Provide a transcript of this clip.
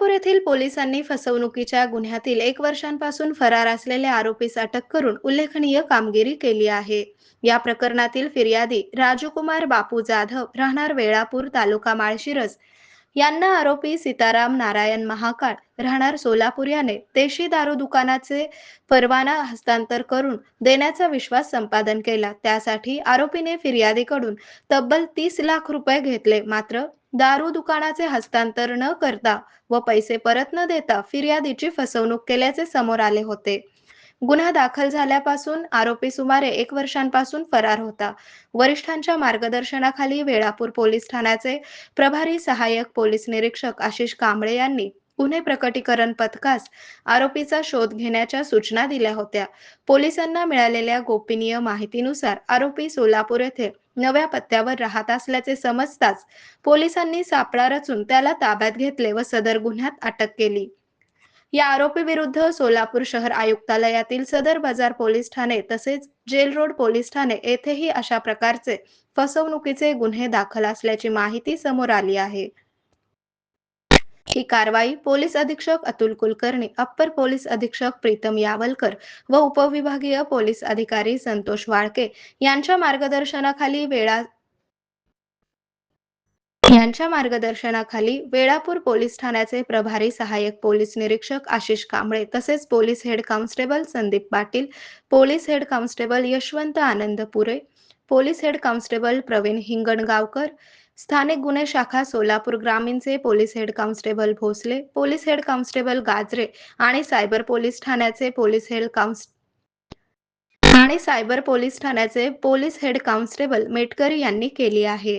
सोलापूर येथील पोलिसांनी फसवणुकीच्या गुन्ह्यातील 1 वर्षांपासून फरार असलेल्या आरोपीस अटक करून उल्लेखनीय कामगिरी केली आहे। या प्रकरणातील फिर्यादी राजकुमार बापू जाधव राहणार वेळापूर तालुका माळशिरस यांना आरोपी सीताराम नारायण महाकाळ राहणार सोलापूर याने देशी दारू दुकानाचे परवाना हस्तांतर करून देण्याचा विश्वास संपादन केला। त्यासाठी आरोपीने फिर्यादीकडून तब्बल 30 लाख रुपये घेतले। मात्र दारू दुकानाचे हस्तांतर न करता व पैसे परत न देता फिर्यादीची फसवणूक केल्याचे समोर आले होते। गुन्हा दाखल झाल्यापासून आरोपी सुमारे 1 वर्षांपासून फरार होता। वरिष्ठांच्या मार्गदर्शनाखाली वेळापूर पोलीस ठाण्याचे प्रभारी सहाय्यक पोलीस निरीक्षक आशिष कांबळे यांनी गुन्हे प्रकटीकरण पथकास आरोपीचा शोध घेण्याच्या सूचना दिल्या होत्या। पोलिसांना मिळालेल्या गोपनीय माहितीनुसार आरोपी सोलापूर येथे नव्या पत्त्यावर राहत असल्याचे समजताच पोलिसांनी सापळा रचून त्याला ताब्यात घेतले व सदर गुन्ह्यात अटक केली। या आरोपीविरुद्ध सोलापूर शहर आयुक्तालयातील सदर बाजार पोलीस ठाणे तसेच जेल रोड पोलीस ठाणे येथेही अशा प्रकारचे फसवणुकीचे गुन्हे दाखल असल्याची माहिती समोर आली आहे। ही कारवाई पोलीस अधीक्षक अतुल कुलकर्णी, अप्पर पोलीस अधीक्षक प्रीतम यावलकर व उपविभागीय पोलीस अधिकारी संतोष वाळके यांच्या मार्गदर्शनाखाली वेळापूर पोलीस ठाण्याचे प्रभारी सहाय्यक पोलीस निरीक्षक आशिष कांबळे तसेच police head constable Sandeep Patil, police head constable Yashwant Anand Pure, police head constable Praveen Hingangaonkar, स्थानिक गुन्हे शाखा सोलापूर ग्रामीणचे police head constable Bhosale, police head constable Gajare आणि सायबर पोलीस ठाण्याचे पोलीस हेड कॉन्स्टेबल मेटकरी यांनी केली आहे।